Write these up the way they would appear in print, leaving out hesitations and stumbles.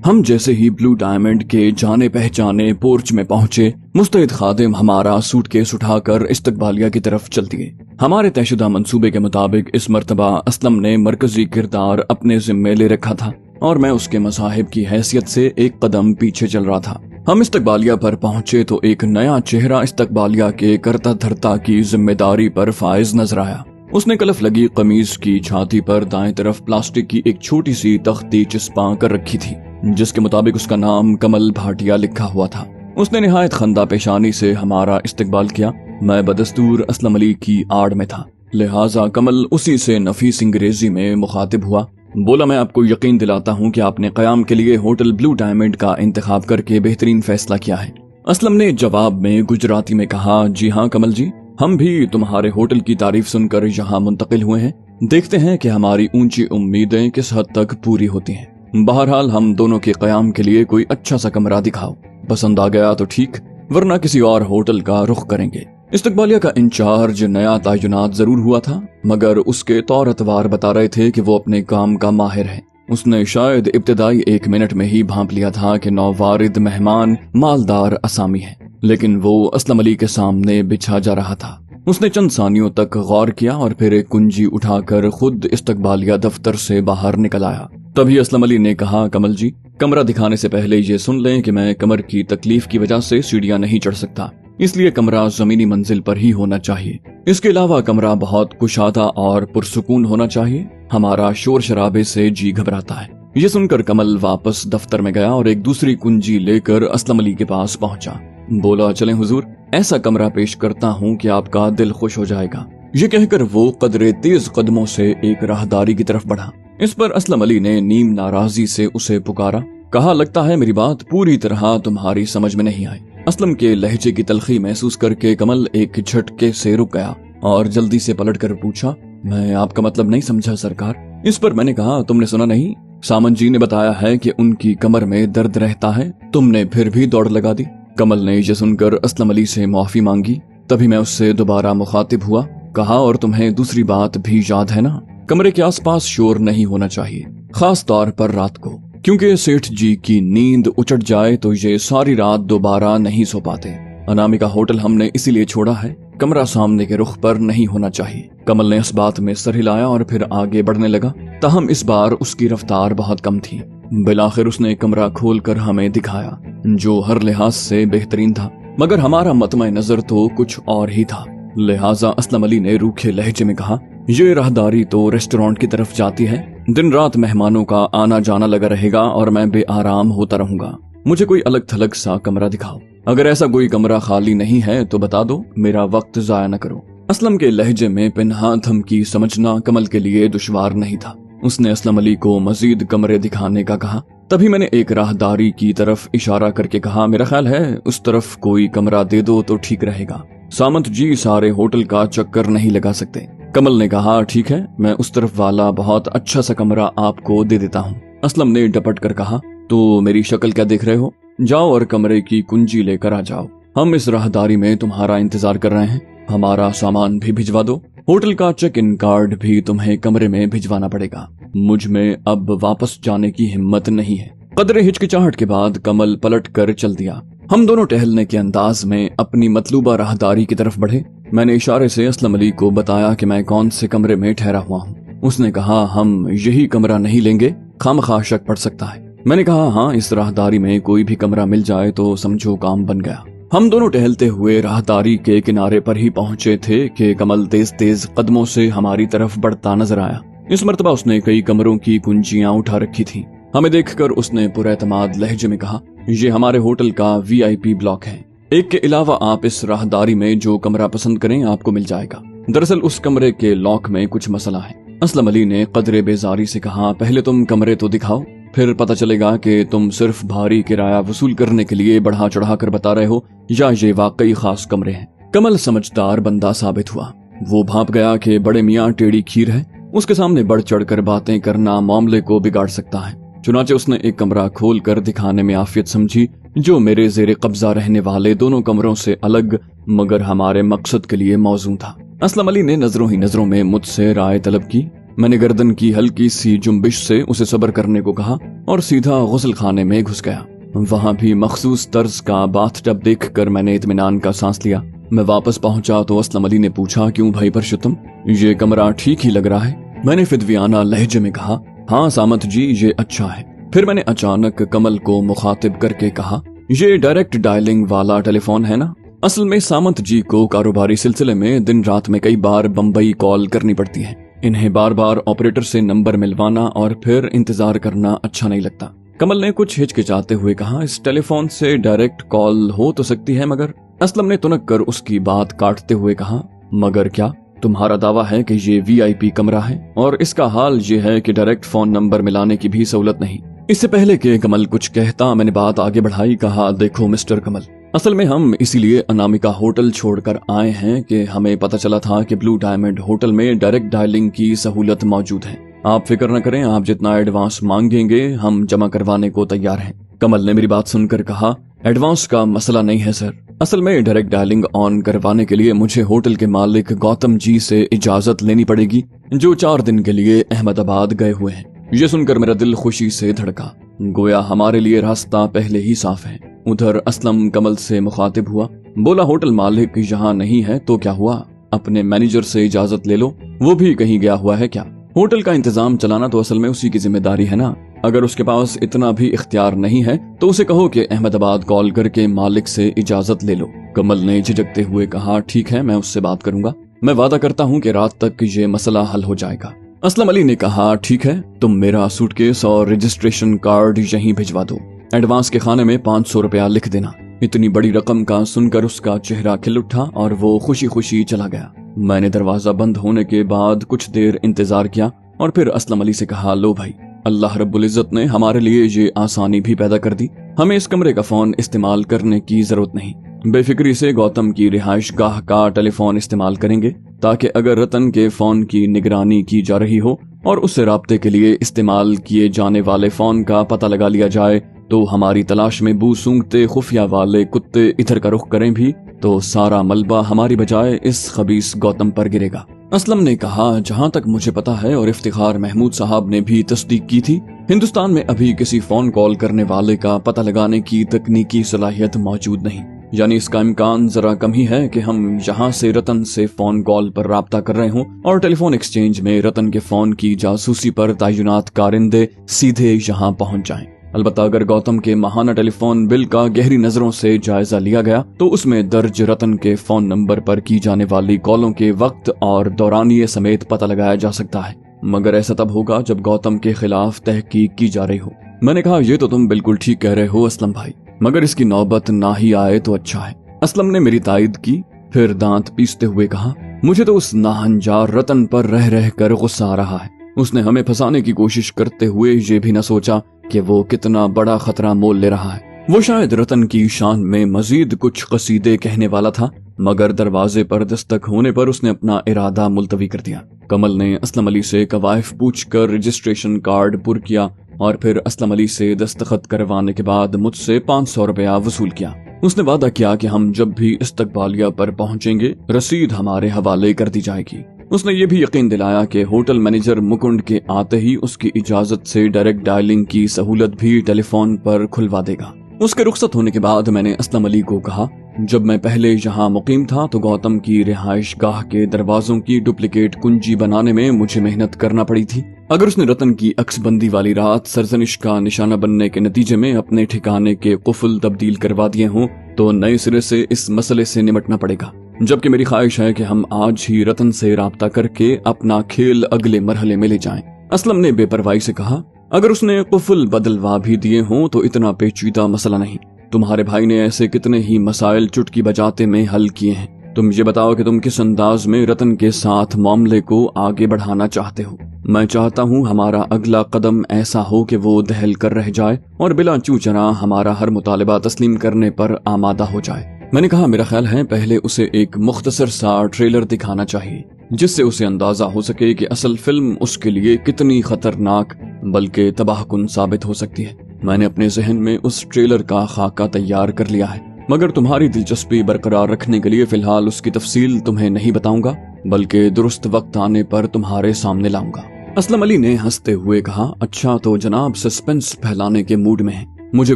हम जैसे ही blue diamond के जाने पहचाने पोर्च में पहुंचे, मुस्तैद खादिम हमारा सूटकेस उठाकर इस्तकबालिया की तरफ चल दिए। हमारे तयशुदा मंसूबे के मुताबिक इस मर्तबा असलम ने मरकजी किरदार अपने जिम्मे ले रखा था और मैं उसके मसाहिब की हैसियत से एक कदम पीछे चल रहा था। हम इस्तकबालिया पर पहुंचे तो एक नया चेहरा इस्तकबालिया के करता धरता की जिम्मेदारी पर फायज नजर आया। उसने कलफ लगी कमीज की छाती पर दाएं तरफ प्लास्टिक की एक छोटी सी तख्ती चिस्पा कर रखी थी, जिसके मुताबिक उसका नाम कमल भाटिया लिखा हुआ था। उसने निहायत खंदा पेशानी से हमारा इस्तकबाल किया। मैं बदस्तूर असलम अली की आड़ में था, लिहाजा कमल उसी से नफीस अंग्रेजी में मुखातिब हुआ। बोला, मैं आपको यकीन दिलाता हूँ कि आपने क़याम के लिए होटल ब्लू डायमंड का इंतखाब करके बेहतरीन फैसला किया है। असलम ने जवाब में गुजराती में कहा, जी हाँ कमल जी, हम भी तुम्हारे होटल की तारीफ सुनकर यहाँ मुंतकिल हुए हैं। देखते हैं कि हमारी ऊंची उम्मीदें किस हद तक पूरी होती हैं। बहरहाल हम दोनों के क़याम के लिए कोई अच्छा सा कमरा दिखाओ, पसंद आ गया तो ठीक, वरना किसी और होटल का रुख करेंगे। इस्तकबालिया का इंचार्ज नया तायुनात जरूर हुआ था, मगर उसके तौर अतवार बता रहे थे कि वो अपने काम का माहिर है। उसने शायद इब्तिदाई 1 मिनट में ही भांप लिया था कि नौवारिद मेहमान मालदार असामी है, लेकिन वो असलम अली के सामने बिछा जा रहा था। उसने चंद सानियों तक गौर किया और फिर एक कुंजी उठाकर खुद इस्तकबालिया दफ्तर से बाहर निकल आया। तभी असलम अली ने कहा, कमल जी, कमरा दिखाने से पहले ये सुन लें कि मैं कमर की तकलीफ की वजह से सीढ़ियां नहीं चढ़ सकता, इसलिए कमरा जमीनी मंजिल पर ही होना चाहिए। इसके अलावा कमरा बहुत कुशादा और पुरसुकून होना चाहिए। हमारा शोर शराबे से जी घबराता है। ये सुनकर कमल वापस दफ्तर में गया और एक दूसरी कुंजी लेकर असलम अली के पास पहुंचा। बोला, चलें हुजूर, ऐसा कमरा पेश करता हूँ कि आपका दिल खुश हो जाएगा। ये कहकर वो कदरे तेज कदमों से एक राहदारी की तरफ बढ़ा। इस पर असलम अली ने नीम नाराजी से उसे पुकारा। कहा, लगता है मेरी बात पूरी तरह तुम्हारी समझ में नहीं आई। असलम के लहजे की तलखी महसूस करके कमल एक झटके से रुक गया और जल्दी से पलट कर पूछा, मैं आपका मतलब नहीं समझा सरकार। इस पर मैंने कहा, तुमने सुना नहीं, सामन जी ने बताया है कि उनकी कमर में दर्द रहता है, तुमने फिर भी दौड़ लगा दी। कमल ने ये सुनकर असलम अली से माफी मांगी। तभी मैं उससे दोबारा मुखातिब हुआ। कहा, और तुम्हें दूसरी बात भी याद है ना, कमरे के आसपास शोर नहीं होना चाहिए, खास तौर पर रात को, क्योंकि सेठ जी की नींद उचट जाए तो ये सारी रात दोबारा नहीं सो पाते। अनामिका होटल हमने इसीलिए छोड़ा है, कमरा सामने के रुख पर नहीं होना चाहिए। कमल ने इस बात में सर हिलाया और फिर आगे बढ़ने लगा, ताहम इस बार उसकी रफ्तार बहुत कम थी। बिलाखिर उसने कमरा खोलकर हमें दिखाया, जो हर लिहाज से बेहतरीन था, मगर हमारा मतमे नजर तो कुछ और ही था। लिहाजा असलम अली ने रूखे लहजे में कहा, ये राहदारी तो रेस्टोरेंट की तरफ जाती है, दिन रात मेहमानों का आना जाना लगा रहेगा और मैं बेआराम होता रहूंगा। मुझे कोई अलग थलग सा कमरा दिखाओ। अगर ऐसा कोई कमरा खाली नहीं है तो बता दो, मेरा वक्त जाया न करो। असलम के लहजे में पिन्हा धमकी समझना कमल के लिए दुश्वार नहीं था। उसने असलम अली को मजीद कमरे दिखाने का कहा। तभी मैंने एक राहदारी की तरफ इशारा करके कहा, मेरा ख्याल है उस तरफ कोई कमरा दे दो तो ठीक रहेगा। सामंत जी सारे होटल का चक्कर नहीं लगा सकते। कमल ने कहा, ठीक है, मैं उस तरफ वाला बहुत अच्छा सा कमरा आपको दे देता हूँ। असलम ने डपट कर कहा, तो मेरी शक्ल क्या देख रहे हो, जाओ और कमरे की कुंजी लेकर आ जाओ। हम इस राहदारी में तुम्हारा इंतजार कर रहे हैं। हमारा सामान भी भिजवा दो, होटल का चेक इन कार्ड भी तुम्हें कमरे में भिजवाना पड़ेगा। मुझ में अब वापस जाने की हिम्मत नहीं है। कदरे हिचकिचाहट के बाद कमल पलट कर चल दिया। हम दोनों टहलने के अंदाज में अपनी मतलूबा राहदारी की तरफ बढ़े। मैंने इशारे से असलम अली को बताया कि मैं कौन से कमरे में ठहरा हुआ हूँ। उसने कहा, हम यही कमरा नहीं लेंगे, खामखा शक पड़ सकता है। मैंने कहा, हाँ, इस राहदारी में कोई भी कमरा मिल जाए तो समझो काम बन गया। हम दोनों टहलते हुए राहदारी के किनारे पर ही पहुंचे थे कि कमल तेज तेज कदमों से हमारी तरफ बढ़ता नजर आया। इस मर्तबा उसने कई कमरों की कुंजियां उठा रखी थी। हमें देखकर उसने पुरएतमाद लहजे में कहा, ये हमारे होटल का VIP ब्लॉक है। एक के अलावा आप इस राहदारी में जो कमरा पसंद करें आपको मिल जाएगा। दरअसल उस कमरे के लॉक में कुछ मसला है। असलम अली ने कदरे बेजारी से कहा, पहले तुम कमरे तो दिखाओ, फिर पता चलेगा कि तुम सिर्फ भारी किराया वसूल करने के लिए बढ़ा चढ़ा कर बता रहे हो या ये वाकई खास कमरे हैं। कमल समझदार बंदा साबित हुआ। वो भांप गया कि बड़े मियाँ टेढ़ी खीर है, उसके सामने बढ़ चढ़ कर बातें करना मामले को बिगाड़ सकता है। चुनाचे उसने एक कमरा खोल कर दिखाने में आफियत समझी, जो मेरे जेरे कब्जा रहने वाले दोनों कमरों से अलग मगर हमारे मकसद के लिए मौजू था। असलम अली ने नजरों ही नजरों में मुझसे राय तलब की। मैंने गर्दन की हल्की सी जुम्बिश से उसे सब्र करने को कहा। और सीधा गुस्ल खाने में घुस गया। वहां भी मखसूस तर्ज का बाथ टब देख कर मैंने इत्मीनान का सांस लिया। मैं वापस पहुंचा तो असलम अली ने पूछा, क्यों भाई परशुतम, ये कमरा ठीक ही लग रहा है? मैंने फिदवियाना लहजे में कहा, हाँ सामत जी ये अच्छा है। फिर मैंने अचानक कमल को मुखातिब करके कहा, ये डायरेक्ट डायलिंग वाला टेलीफोन है ना? असल में सामंत जी को कारोबारी सिलसिले में दिन रात में कई बार बम्बई कॉल करनी पड़ती है। इन्हें बार बार ऑपरेटर से नंबर मिलवाना और फिर इंतजार करना अच्छा नहीं लगता। कमल ने कुछ हिचकिचाते हुए कहा, इस टेलीफोन से डायरेक्ट कॉल हो तो सकती है मगर। असलम ने तुनक कर उसकी बात काटते हुए कहा, मगर क्या? तुम्हारा दावा है कि ये वीआईपी कमरा है और इसका हाल ये है कि डायरेक्ट फोन नंबर मिलाने की भी सहूलत नहीं। इससे पहले कि कमल कुछ कहता मैंने बात आगे बढ़ाई। कहा, देखो मिस्टर कमल, असल में हम इसीलिए अनामिका होटल छोड़कर आए हैं कि हमें पता चला था कि ब्लू डायमंड होटल में डायरेक्ट डायलिंग की सहूलत मौजूद है। आप फिक्र न करें, आप जितना एडवांस मांगेंगे हम जमा करवाने को तैयार हैं। कमल ने मेरी बात सुनकर कहा, एडवांस का मसला नहीं है सर, असल में डायरेक्ट डायलिंग ऑन करवाने के लिए मुझे होटल के मालिक गौतम जी से इजाजत लेनी पड़ेगी, जो 4 दिन के लिए अहमदाबाद गए हुए हैं। ये सुनकर मेरा दिल खुशी से धड़का, गोया हमारे लिए रास्ता पहले ही साफ है। उधर असलम कमल से मुखातिब हुआ, बोला, होटल मालिक यहाँ नहीं है तो क्या हुआ, अपने मैनेजर से इजाजत ले लो, वो भी कहीं गया हुआ है क्या? होटल का इंतजाम चलाना तो असल में उसी की जिम्मेदारी है ना। अगर उसके पास इतना भी इख्तियार नहीं है तो उसे कहो कि अहमदाबाद कॉल करके मालिक से इजाजत ले लो। कमल ने झिझकते हुए कहा, ठीक है, मैं उससे बात करूंगा, मैं वादा करता हूँ कि रात तक ये मसला हल हो जाएगा। असलम अली ने कहा, ठीक है, तुम मेरा सूटकेस और रजिस्ट्रेशन कार्ड यहीं भिजवा दो, एडवांस के खाने में 500 रुपया लिख देना। इतनी बड़ी रकम का सुनकर उसका चेहरा खिल उठा और वो खुशी खुशी चला गया। मैंने दरवाजा बंद होने के बाद कुछ देर इंतजार किया और फिर असलम अली से कहा, लो भाई, अल्लाह रब्बुल इज्जत ने हमारे लिए ये आसानी भी पैदा कर दी, हमें इस कमरे का फोन इस्तेमाल करने की जरूरत नहीं। बेफिक्री से गौतम की रिहाइश गाह का टेलीफोन इस्तेमाल करेंगे ताकि अगर रतन के फोन की निगरानी की जा रही हो और उससे राब्ते के लिए इस्तेमाल किए जाने वाले फोन का पता लगा लिया जाए तो हमारी तलाश में बू सूंघते खुफिया वाले कुत्ते इधर का रुख करें भी तो सारा मलबा हमारी बजाय इस खबीस गौतम पर गिरेगा। असलम ने कहा, जहाँ तक मुझे पता है और इफ्तिखार महमूद साहब ने भी तस्दीक की थी, हिंदुस्तान में अभी किसी फोन कॉल करने वाले का पता लगाने की तकनीकी सलाहियत मौजूद नहीं। यानी इसका इम्कान जरा कम ही है कि हम यहाँ से रतन से फोन कॉल पर राब्ता कर रहे हों और टेलीफोन एक्सचेंज में रतन के फोन की जासूसी पर तैनात कारिंदे सीधे यहाँ पहुँच जाएं। अलबत्ता अगर गौतम के माहाना टेलीफोन बिल का गहरी नजरों से जायजा लिया गया तो उसमें दर्ज रतन के फोन नंबर पर की जाने वाली कॉलों के वक्त और दौरानिये समेत पता लगाया जा सकता है, मगर ऐसा तब होगा जब गौतम के खिलाफ तहकीक की जा रही हो। मैंने कहा, ये तो तुम बिल्कुल ठीक कह रहे हो असलम भाई, मगर इसकी नौबत ना ही आए तो अच्छा है। असलम ने मेरी तायद की, फिर दांत पीसते हुए कहा, मुझे तो उस नाहंजार रतन पर रह रह कर गुस्सा आ रहा है। उसने हमें फंसाने की कोशिश करते हुए ये भी न सोचा कि वो कितना बड़ा खतरा मोल ले रहा है। वो शायद रतन की शान में मजीद कुछ कसीदे कहने वाला था, मगर दरवाजे पर दस्तक होने पर उसने अपना इरादा मुलतवी कर दिया। कमल ने असलम अली से कवायफ पूछकर रजिस्ट्रेशन कार्ड पुर किया और फिर असलम अली से दस्तखत करवाने के बाद मुझसे 500 रुपया वसूल किया। उसने वादा किया कि हम जब भी इस्तकबालिया पर पहुंचेंगे रसीद हमारे हवाले कर दी जाएगी। उसने ये भी यकीन दिलाया कि होटल मैनेजर मुकुंद के आते ही उसकी इजाजत से डायरेक्ट डायलिंग की सहूलत भी टेलीफोन पर खुलवा देगा। उसके रुखसत होने के बाद मैंने असलम अली को कहा, जब मैं पहले यहाँ मुकीम था तो गौतम की रिहाइश गाह के दरवाजों की डुप्लीकेट कुंजी बनाने में मुझे मेहनत करना पड़ी थी। अगर उसने रतन की अक्सबंदी वाली रात सरजनिश का निशाना बनने के नतीजे में अपने ठिकाने के कुफल तब्दील करवा दिए हों तो नए सिरे से इस मसले से निपटना पड़ेगा। जबकि मेरी ख्वाहिश है कि हम आज ही रतन से राब्ता करके अपना खेल अगले मरहले में ले जाएं। असलम ने बेपरवाही से कहा, अगर उसने कुफल बदलवा भी दिए हों तो इतना पेचीदा मसला नहीं। तुम्हारे भाई ने ऐसे कितने ही मसाइल चुटकी बजाते में हल किए हैं। तुम ये बताओ कि तुम किस अंदाज में रतन के साथ मामले को आगे बढ़ाना चाहते हो। मैं चाहता हूँ हमारा अगला कदम ऐसा हो कि वो दहल कर रह जाए और बिला चूचना हमारा हर मुतालिबा तस्लीम करने पर आमादा हो जाए। मैंने कहा, मेरा ख्याल है पहले उसे एक मुख्तसर सा ट्रेलर दिखाना चाहिए जिससे उसे अंदाजा हो सके कि असल फिल्म उसके लिए कितनी खतरनाक बल्कि तबाहकुन साबित हो सकती है। मैंने अपने जहन में उस ट्रेलर का खाका तैयार कर लिया है, मगर तुम्हारी दिलचस्पी बरकरार रखने के लिए फिलहाल उसकी तफसील तुम्हें नहीं बताऊंगा, बल्कि दुरुस्त वक्त आने पर तुम्हारे सामने लाऊंगा। اسلم علی نے ہنستے ہوئے کہا، اچھا تو جناب سسپینس پھیلانے کے موڈ میں ہیں، مجھے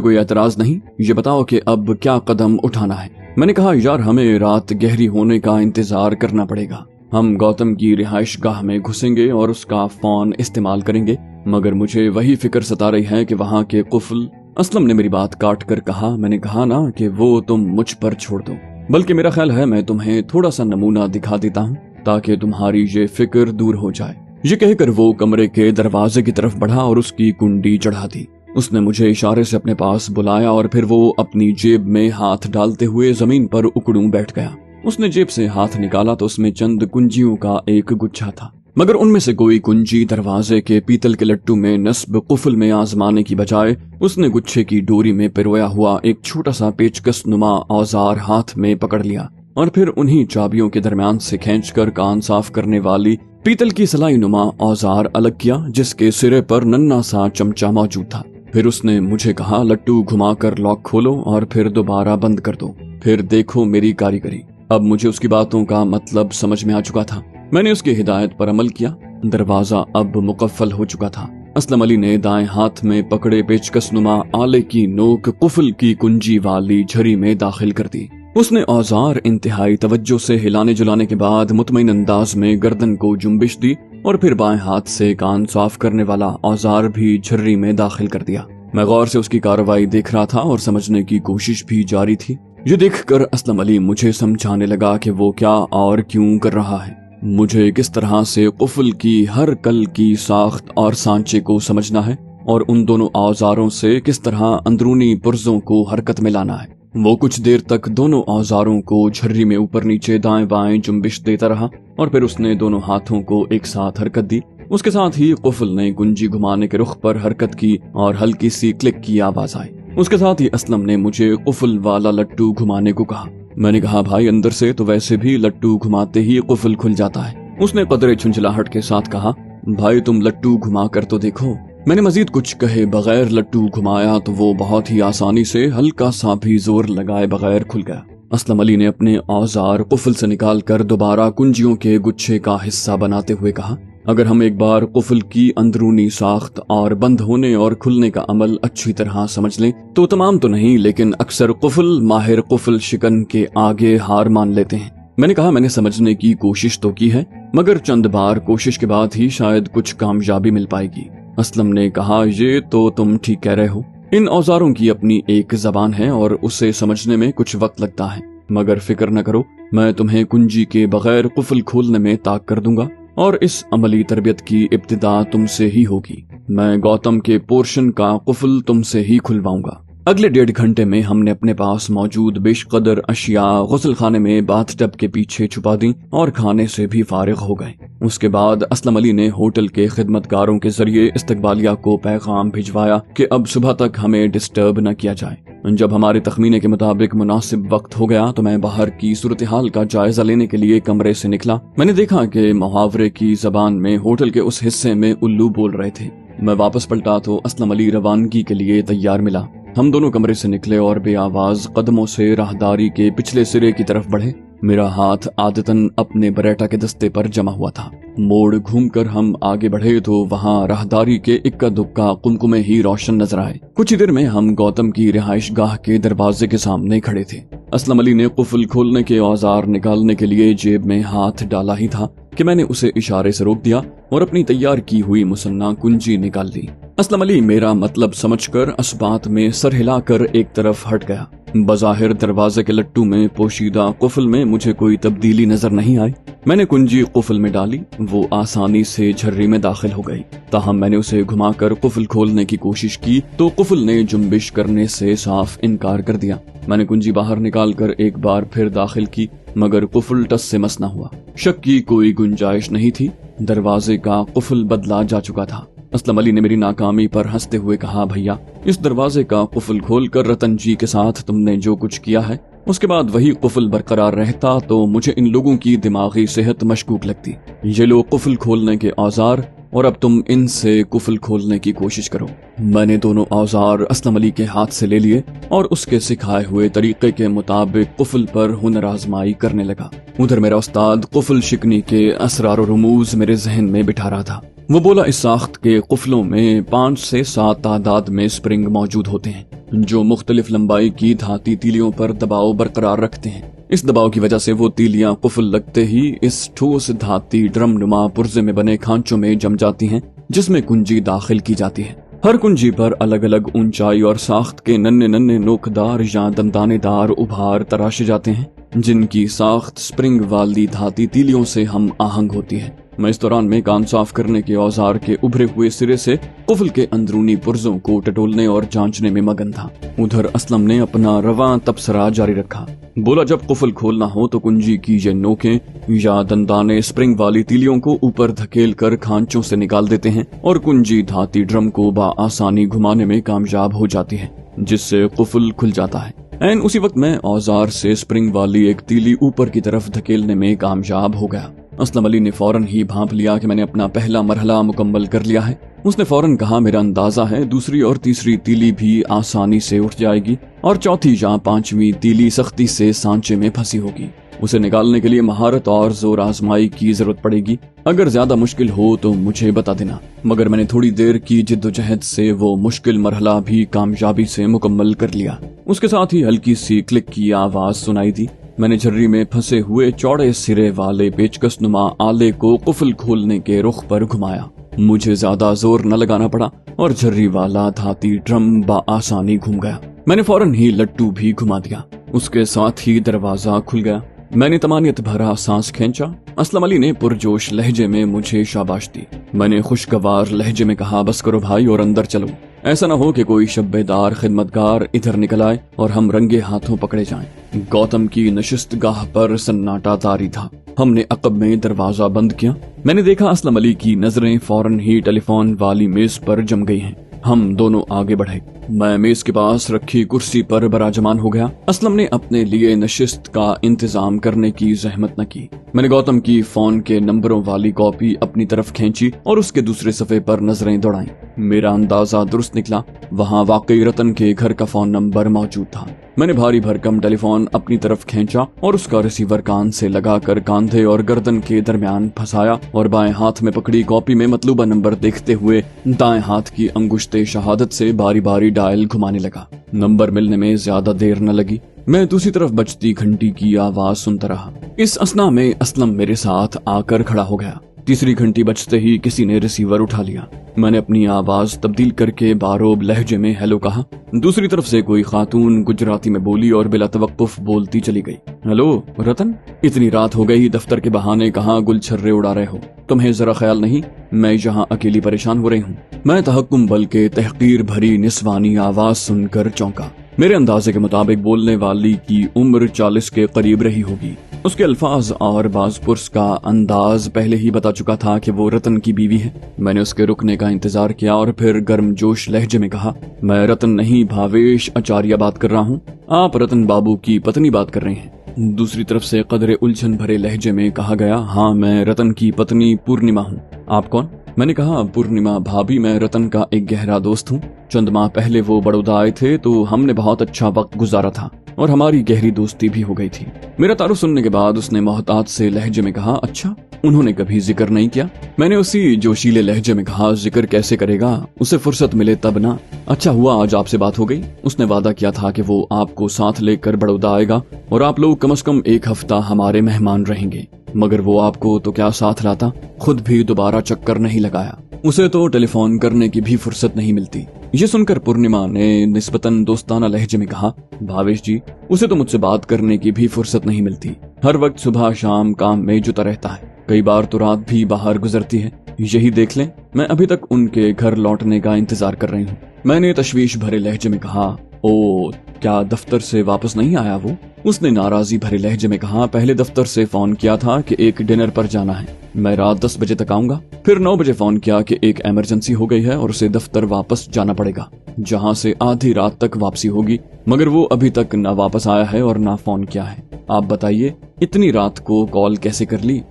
کوئی اعتراض نہیں، یہ بتاؤ کہ اب کیا قدم اٹھانا ہے۔ میں نے کہا، یار ہمیں رات گہری ہونے کا انتظار کرنا پڑے گا، ہم گوتم کی رہائش گاہ میں گھسیں گے اور اس کا فون استعمال کریں گے، مگر مجھے وہی فکر ستا رہی ہے کہ وہاں کے قفل۔ اسلم نے میری بات کاٹ کر کہا، میں نے کہا نا کہ وہ تم مجھ پر چھوڑ دو، بلکہ میرا خیال ہے میں تمہیں تھوڑا سا نمونہ دکھا دیتا ہوں تاکہ تمہاری یہ فکر دور ہو جائے۔ یہ کہہ کر وہ کمرے کے دروازے کی طرف بڑھا اور اس کی کنڈی چڑھا دی۔ اس نے مجھے اشارے سے اپنے پاس بلایا اور پھر وہ اپنی جیب میں ہاتھ ڈالتے ہوئے زمین پر اکڑوں بیٹھ گیا۔ اس نے جیب سے ہاتھ نکالا تو اس میں چند کنجیوں کا ایک گچھا تھا، مگر ان میں سے کوئی کنجی دروازے کے پیتل کے لٹو میں نصب قفل میں آزمانے کی بجائے اس نے گچھے کی ڈوری میں پرویا ہوا ایک چھوٹا سا پیچکس نما اوزار ہاتھ میں پکڑ لیا اور پھر انہی چابیوں کے درمیان سے کھینچ کر کان صاف کرنے والی پیتل کی سلائی نما اوزار الگ کیا، جس کے سرے پر ننھا سا چمچہ موجود تھا۔ پھر اس نے مجھے کہا، لٹو گھما کر لاک کھولو اور پھر دوبارہ بند کر دو، پھر دیکھو میری کاریگری۔ اب مجھے اس کی باتوں کا مطلب سمجھ میں آ چکا تھا، میں نے اس کی ہدایت پر عمل کیا۔ دروازہ اب مقفل ہو چکا تھا۔ اسلم علی نے دائیں ہاتھ میں پکڑے پیچکس نما آلے کی نوک قفل کی کنجی والی جھری میں داخل کر دی۔ اس نے اوزار انتہائی توجہ سے ہلانے جلانے کے بعد مطمئن انداز میں گردن کو جنبش دی اور پھر بائیں ہاتھ سے کان صاف کرنے والا اوزار بھی جھری میں داخل کر دیا۔ میں غور سے اس کی کارروائی دیکھ رہا تھا اور سمجھنے کی کوشش بھی جاری تھی۔ یہ دیکھ کر اسلم علی مجھے سمجھانے لگا کہ وہ کیا اور کیوں کر رہا ہے، مجھے کس طرح سے قفل کی ہر کل کی ساخت اور سانچے کو سمجھنا ہے اور ان دونوں اوزاروں سے کس طرح اندرونی پرزوں کو حرکت میں لانا ہے۔ وہ کچھ دیر تک دونوں اوزاروں کو جھری میں اوپر نیچے دائیں بائیں جنبش دیتا رہا اور پھر اس نے دونوں ہاتھوں کو ایک ساتھ حرکت دی۔ اس کے ساتھ ہی قفل نے کنجی گھمانے کے رخ پر حرکت کی اور ہلکی سی کلک کی آواز آئی۔ اس کے ساتھ ہی اسلم نے مجھے قفل والا لٹو گھمانے کو کہا۔ میں نے کہا، بھائی اندر سے تو ویسے بھی لٹو گھماتے ہی قفل کھل جاتا ہے۔ اس نے قدرے جھنجھلاہٹ کے ساتھ کہا، بھائی تم لٹو گھما کر تو دیکھو۔ میں نے مزید کچھ کہے بغیر لٹو گھمایا تو وہ بہت ہی آسانی سے ہلکا سا بھی زور لگائے بغیر کھل گیا۔ اسلم علی نے اپنے اوزار قفل سے نکال کر دوبارہ کنجیوں کے گچھے کا حصہ بناتے ہوئے کہا، اگر ہم ایک بار قفل کی اندرونی ساخت اور بند ہونے اور کھلنے کا عمل اچھی طرح سمجھ لیں تو تمام تو نہیں لیکن اکثر قفل ماہر قفل شکن کے آگے ہار مان لیتے ہیں۔ میں نے کہا، میں نے سمجھنے کی کوشش تو کی ہے مگر چند بار کوشش کے بعد ہی شاید کچھ کامیابی مل پائے گی۔ اسلم نے کہا، یہ تو تم ٹھیک کہہ رہے ہو، ان اوزاروں کی اپنی ایک زبان ہے اور اسے سمجھنے میں کچھ وقت لگتا ہے، مگر فکر نہ کرو، میں تمہیں کنجی کے بغیر قفل کھولنے میں طاق کر دوں گا اور اس عملی تربیت کی ابتدا تم سے ہی ہوگی۔ میں گوتم کے پورشن کا قفل تم سے ہی کھلواؤں گا۔ اگلے 1.5 گھنٹے میں ہم نے اپنے پاس موجود بیش قدر اشیاء غسل خانے میں باتھ ٹب کے پیچھے چھپا دیں اور کھانے سے بھی فارغ ہو گئے۔ اس کے بعد اسلم علی نے ہوٹل کے خدمتگاروں کے ذریعے استقبالیہ کو پیغام بھجوایا کہ اب صبح تک ہمیں ڈسٹرب نہ کیا جائے۔ جب ہمارے تخمینے کے مطابق مناسب وقت ہو گیا تو میں باہر کی صورتحال کا جائزہ لینے کے لیے کمرے سے نکلا۔ میں نے دیکھا کہ محاورے کی زبان میں ہوٹل کے اس حصے میں الو بول رہے تھے۔ میں واپس پلٹا تو اسلم علی روانگی کے لیے تیار ملا۔ ہم دونوں کمرے سے نکلے اور بے آواز قدموں سے راہداری کے پچھلے سرے کی طرف بڑھے۔ میرا ہاتھ عادتاً اپنے بریٹا کے دستے پر جمع ہوا تھا۔ موڑ گھوم کر ہم آگے بڑھے تو وہاں راہداری کے اکا دکا قمقمے ہی روشن نظر آئے۔ کچھ ہی دیر میں ہم گوتم کی رہائش گاہ کے دروازے کے سامنے کھڑے تھے۔ اسلم علی نے قفل کھولنے کے اوزار نکالنے کے لیے جیب میں ہاتھ ڈالا ہی تھا کہ میں نے اسے اشارے سے روک دیا اور اپنی تیار کی ہوئی مصنع کنجی نکال دی۔ اسلم علی میرا مطلب سمجھ کر اسبات میں سر ہلا کر ایک طرف ہٹ گیا۔ بظاہر دروازے کے لٹو میں پوشیدہ قفل میں مجھے کوئی تبدیلی نظر نہیں آئی۔ میں نے کنجی قفل میں ڈالی، وہ آسانی سے جھرری میں داخل ہو گئی۔ تاہم میں نے اسے گھما کر قفل کھولنے کی کوشش کی تو قفل نے جنبش کرنے سے صاف انکار کر دیا۔ میں نے کنجی باہر نکال کر ایک بار پھر داخل کی مگر قفل ٹس سے مس نہ ہوا۔ شک کی کوئی گنجائش نہیں تھی، دروازے کا قفل بدلا جا چکا تھا۔ اسلم علی نے میری ناکامی پر ہنستے ہوئے کہا، بھیا اس دروازے کا قفل کھول کر رتن جی کے ساتھ تم نے جو کچھ کیا ہے اس کے بعد وہی قفل برقرار رہتا تو مجھے ان لوگوں کی دماغی صحت مشکوک لگتی۔ یہ لوگ قفل کھولنے کے اوزار اور اب تم ان سے قفل کھولنے کی کوشش کرو۔ میں نے دونوں اوزار اسلم علی کے ہاتھ سے لے لیے اور اس کے سکھائے ہوئے طریقے کے مطابق قفل پر ہنر آزمائی کرنے لگا۔ ادھر میرا استاد قفل شکنی کے اسرار و رموز میرے ذہن میں بٹھا رہا تھا۔ वो बोला, इस साख्त के कुफलों में 5 से 7 तादाद में स्प्रिंग मौजूद होते हैं जो मुख्तलिफ लंबाई की धाती तीलियों पर दबाव बरकरार रखते हैं। इस दबाव की वजह से वो तीलियां कुफल लगते ही इस ठोस धाती ड्रम नुमा पुर्जे में बने खांचों में जम जाती हैं, जिसमें कुंजी दाखिल की जाती है। हर कुंजी पर अलग अलग ऊंचाई और साख्त के नन्हे नन्हे नोकदार या दंदानेदार उभार तराशे जाते हैं, जिनकी साख्त स्प्रिंग वाली धाती तीलियों से हम आहंग होती है। मैं इस दौरान में कान साफ करने के औजार के उभरे हुए सिरे से कुफल के अंदरूनी पुर्जों को टटोलने और जांचने में मगन था। उधर असलम ने अपना रवां तबसरा जारी रखा। बोला, जब कुफल खोलना हो तो कुंजी की ये नोकें या दंदाने स्प्रिंग वाली तीलियों को ऊपर धकेल कर खांचों से निकाल देते हैं और कुंजी धाती ड्रम को बआसानी घुमाने में कामयाब हो जाती है, जिससे कुफल खुल जाता है। एन उसी वक्त मैं औजार से स्प्रिंग वाली एक तीली ऊपर की तरफ धकेलने में कामयाब हो गया। असलम अली ने फौरन ही भांप लिया कि मैंने अपना पहला मरहला मुकम्मल कर लिया है। उसने फौरन कहा, मेरा अंदाजा है दूसरी और तीसरी तीली भी आसानी से उठ जाएगी और चौथी या 5वीं तीली सख्ती से सांचे में फंसी होगी। उसे निकालने के लिए महारत और जोर आजमाई की जरूरत पड़ेगी। अगर ज्यादा मुश्किल हो तो मुझे बता देना। मगर मैंने थोड़ी देर की जिद्दोजहद से वो मुश्किल मरहला भी कामयाबी से मुकम्मल कर लिया। उसके साथ ही हल्की सी क्लिक की आवाज सुनाई दी। मैंने झर्री में फंसे हुए चौड़े सिरे वाले पेचकस नुमा आले को कुफल खोलने के रुख पर घुमाया। मुझे ज्यादा जोर न लगाना पड़ा और झर्री वाला धाती ड्रम बआसानी घूम गया। मैंने फौरन ही लट्टू भी घुमा दिया। उसके साथ ही दरवाजा खुल गया। मैंने तमानियत भरा सांस खींचा। असलम अली ने पुरजोश लहजे में मुझे शाबाश दी। मैंने खुशगवार लहजे में कहा, बस करो भाई और अंदर चलो। ऐसा न हो कि कोई शब्बेदार खिदमतगार इधर निकल आए और हम रंगे हाथों पकड़े जाएं। गौतम की नशिस्त गाह पर सन्नाटा तारी था। हमने अकब में दरवाजा बंद किया। मैंने देखा असलम अली की नजरें फौरन ही टेलीफोन वाली मेज पर जम गई हैं। हम दोनों आगे बढ़े। मैं मेज के पास रखी कुर्सी पर बराजमान हो गया। असलम ने अपने लिए नशिस्त का इंतजाम करने की जहमत न की। मैंने गौतम की फोन के नंबरों वाली कॉपी अपनी तरफ खींची और उसके दूसरे सफे पर नजरें दौड़ाई। मेरा अंदाजा दुरुस्त निकला। वहाँ वाकई रतन के घर का फोन नंबर मौजूद था। मैंने भारी भरकम टेलीफोन अपनी तरफ खींचा और उसका रिसीवर कान से लगाकर कांधे और गर्दन के दरमियान फंसाया और बाएं हाथ में पकड़ी कॉपी में मतलूबा नंबर देखते हुए दाएं हाथ की अंगुश्ते शहादत से बारी बारी डायल घुमाने लगा। नंबर मिलने में ज्यादा देर न लगी। मैं दूसरी तरफ बजती घंटी की आवाज सुनता रहा। इस असना में असलम मेरे साथ आकर खड़ा हो गया। तीसरी घंटी बजते ही किसी ने रिसीवर उठा लिया। मैंने अपनी आवाज तब्दील करके बारोब लहजे में हेलो कहा। दूसरी तरफ से कोई खातून गुजराती में बोली और बिला तवक्कुफ बोलती चली गई, हेलो रतन, इतनी रात हो गई, दफ्तर के बहाने कहाँ गुलछर्रे उड़ा रहे हो? तुम्हें जरा ख्याल नहीं मैं यहाँ अकेली परेशान हो रही हूँ? मैं तहक्कुम बल के तहकीर भरी निस्वानी आवाज सुनकर चौंका। मेरे अंदाजे के मुताबिक बोलने वाली की उम्र 40 के करीब रही होगी। उसके अल्फाज और बाजपुर्स का अंदाज पहले ही बता चुका था कि वो रतन की बीवी है। मैंने उसके रुकने का इंतजार किया और फिर गर्मजोश लहजे में कहा, मैं रतन नहीं भावेश आचार्य बात कर रहा हूँ। आप रतन बाबू की पत्नी बात कर रहे हैं। दूसरी तरफ से कदरे उलझन भरे लहजे में कहा गया, हाँ मैं रतन की पत्नी पूर्णिमा हूँ। आप कौन? मैंने कहा, पूर्णिमा भाभी, मैं रतन का एक गहरा दोस्त हूँ। चंद माह पहले वो बड़ौदा आए थे तो हमने बहुत अच्छा वक्त गुजारा था और हमारी गहरी दोस्ती भी हो गई थी। मेरा तारुफ सुनने के बाद उसने मोहतात से लहजे में कहा, अच्छा, उन्होंने कभी जिक्र नहीं किया? मैंने उसी जोशीले लहजे में कहा, जिक्र कैसे करेगा, उसे फुर्सत मिले तब ना। अच्छा हुआ आज आपसे बात हो गई। उसने वादा किया था कि वो आपको साथ लेकर बड़ौदा आएगा और आप लोग कम से कम 1 हफ्ता हमारे मेहमान रहेंगे। मगर वो आपको तो क्या साथ लाता, खुद भी दोबारा चक्कर नहीं लगाया। उसे तो टेलीफोन करने की भी फुर्सत नहीं मिलती। ये सुनकर पूर्णिमा ने निस्बतन दोस्ताना लहजे में कहा, भावेश जी, उसे तो मुझसे बात करने की भी फुर्सत नहीं मिलती। हर वक्त सुबह शाम काम में जुटा रहता है। कई बार तो रात भी बाहर गुजरती है। यही देख लें, मैं अभी तक उनके घर लौटने का इंतजार कर रही हूँ। मैंने तशवीश भरे लहजे में कहा, ओ, क्या दफ्तर से वापस नहीं आया वो? उसने नाराजी भरे लहजे में कहा, पहले दफ्तर से फोन किया था कि एक डिनर पर जाना है, मैं रात 10 बजे तक आऊंगा। फिर 9 बजे फोन किया कि एक इमरजेंसी हो गई है और उसे दफ्तर वापस जाना पड़ेगा, जहां से आधी रात तक वापसी होगी। मगर वो अभी तक न वापस आया है और न फोन किया है। आप बताइए, इतनी रात को कॉल कैसे कर ली?